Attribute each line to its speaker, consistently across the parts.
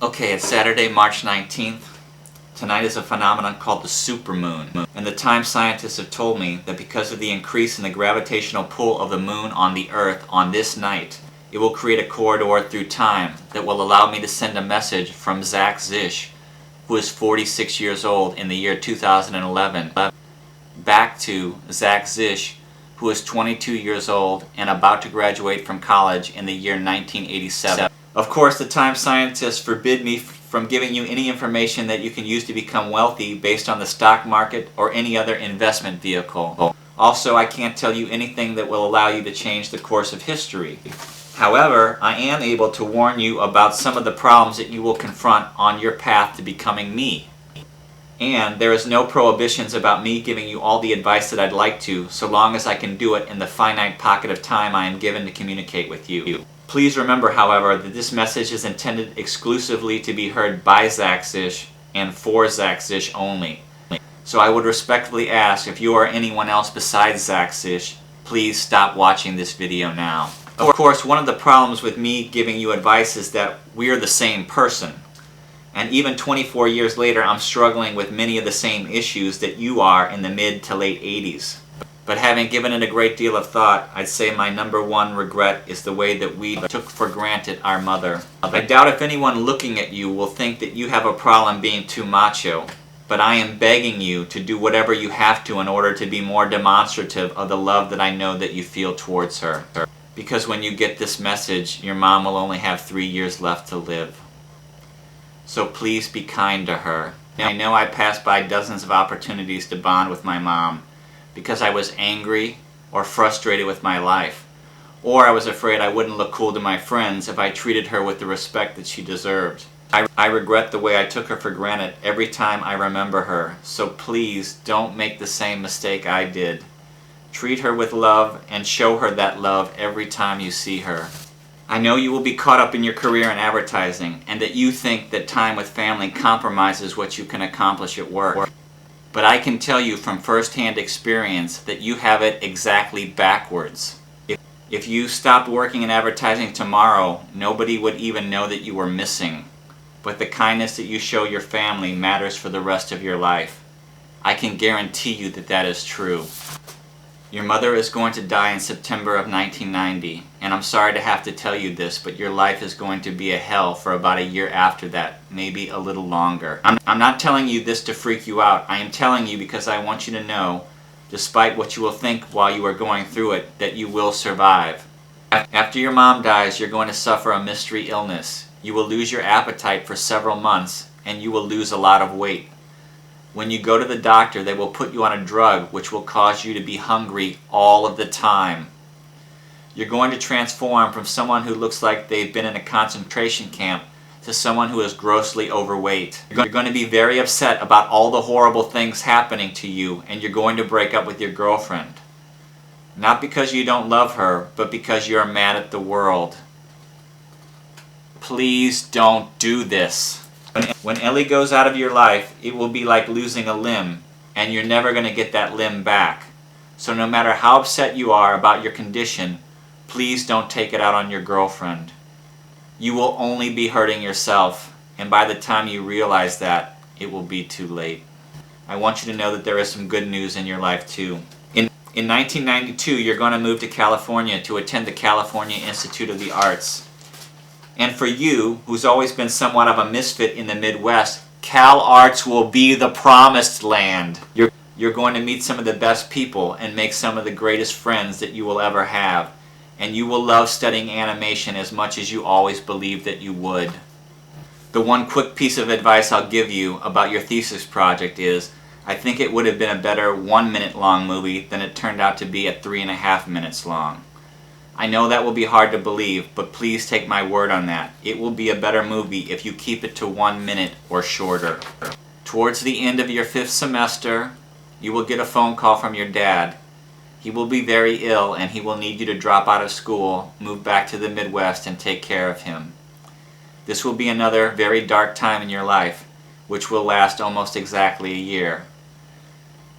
Speaker 1: Okay, it's Saturday, March 19th. Tonight is a phenomenon called the supermoon, and the time scientists have told me that because of the increase in the gravitational pull of the moon on the Earth on this night, it will create a corridor through time that will allow me to send a message from Zach Zish, who is 46 years old in the year 2011, back to Zach Zish, who is 22 years old and about to graduate from college in the year 1987. Of course, the time scientists forbid me from giving you any information that you can use to become wealthy based on the stock market or any other investment vehicle. Also, I can't tell you anything that will allow you to change the course of history. However, I am able to warn you about some of the problems that you will confront on your path to becoming me. And there is no prohibitions about me giving you all the advice that I'd like to, so long as I can do it in the finite pocket of time I am given to communicate with you. Please remember, however, that this message is intended exclusively to be heard by Zach Zish and for Zach Zish only. So I would respectfully ask, if you are anyone else besides Zach Zish, please stop watching this video now. Of course, one of the problems with me giving you advice is that we're the same person. And even 24 years later, I'm struggling with many of the same issues that you are in the mid to late 80s. But having given it a great deal of thought, I'd say my number one regret is the way that we took for granted our mother. I doubt if anyone looking at you will think that you have a problem being too macho, but I am begging you to do whatever you have to in order to be more demonstrative of the love that I know that you feel towards her. Because when you get this message, your mom will only have 3 years left to live. So please be kind to her. I know I passed by dozens of opportunities to bond with my mom, because I was angry or frustrated with my life, or I was afraid I wouldn't look cool to my friends if I treated her with the respect that she deserved. I regret the way I took her for granted every time I remember her, so please don't make the same mistake I did. Treat her with love and show her that love every time you see her. I know you will be caught up in your career in advertising, and that you think that time with family compromises what you can accomplish at work. But I can tell you from first-hand experience that you have it exactly backwards. If you stopped working in advertising tomorrow, nobody would even know that you were missing. But the kindness that you show your family matters for the rest of your life. I can guarantee you that that is true. Your mother is going to die in September of 1990, and I'm sorry to have to tell you this, but your life is going to be a hell for about a year after that, maybe a little longer. I'm not telling you this to freak you out. I am telling you because I want you to know, despite what you will think while you are going through it, that you will survive. After your mom dies, you're going to suffer a mystery illness. You will lose your appetite for several months, and you will lose a lot of weight. When you go to the doctor, they will put you on a drug which will cause you to be hungry all of the time. You're going to transform from someone who looks like they've been in a concentration camp to someone who is grossly overweight. You're going to be very upset about all the horrible things happening to you, and you're going to break up with your girlfriend. Not because you don't love her, but because you're mad at the world. Please don't do this. When Ellie goes out of your life, it will be like losing a limb, and you're never going to get that limb back. So no matter how upset you are about your condition, please don't take it out on your girlfriend. You will only be hurting yourself, and by the time you realize that, it will be too late. I want you to know that there is some good news in your life too. In 1992, you're going to move to California to attend the California Institute of the Arts. And for you, who's always been somewhat of a misfit in the Midwest, Cal Arts will be the promised land. You're going to meet some of the best people and make some of the greatest friends that you will ever have. And you will love studying animation as much as you always believed that you would. The one quick piece of advice I'll give you about your thesis project is, I think it would have been a better 1 minute long movie than it turned out to be at 3.5 minutes long. I know that will be hard to believe, but please take my word on that. It will be a better movie if you keep it to 1 minute or shorter. Towards the end of your 5th semester, you will get a phone call from your dad. He will be very ill, and he will need you to drop out of school, move back to the Midwest, and take care of him. This will be another very dark time in your life, which will last almost exactly a year.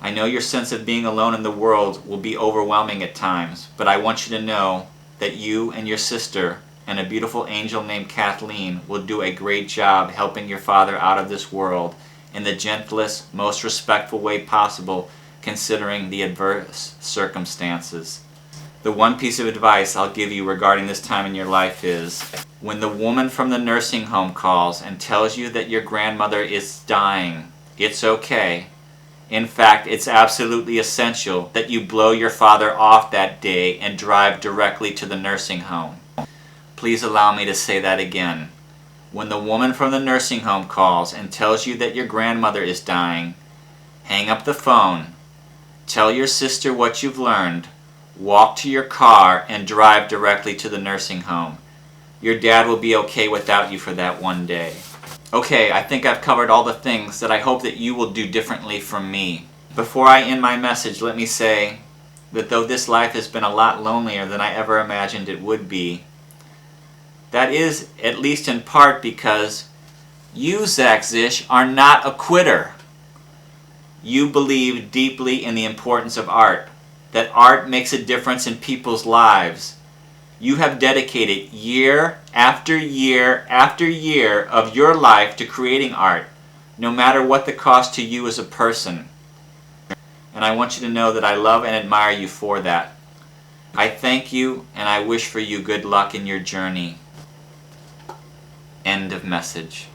Speaker 1: I know your sense of being alone in the world will be overwhelming at times, but I want you to know that you and your sister and a beautiful angel named Kathleen will do a great job helping your father out of this world in the gentlest, most respectful way possible considering the adverse circumstances. The one piece of advice I'll give you regarding this time in your life is, when the woman from the nursing home calls and tells you that your grandmother is dying, it's okay. In fact, it's absolutely essential that you blow your father off that day and drive directly to the nursing home. Please allow me to say that again. When the woman from the nursing home calls and tells you that your grandmother is dying, hang up the phone, tell your sister what you've learned, walk to your car, and drive directly to the nursing home. Your dad will be okay without you for that one day. Okay, I think I've covered all the things that I hope that you will do differently from me. Before I end my message, let me say that though this life has been a lot lonelier than I ever imagined it would be, that is at least in part because you, Zach Zish, are not a quitter. You believe deeply in the importance of art, that art makes a difference in people's lives. You have dedicated year after year after year of your life to creating art, no matter what the cost to you as a person. And I want you to know that I love and admire you for that. I thank you and I wish for you good luck in your journey. End of message.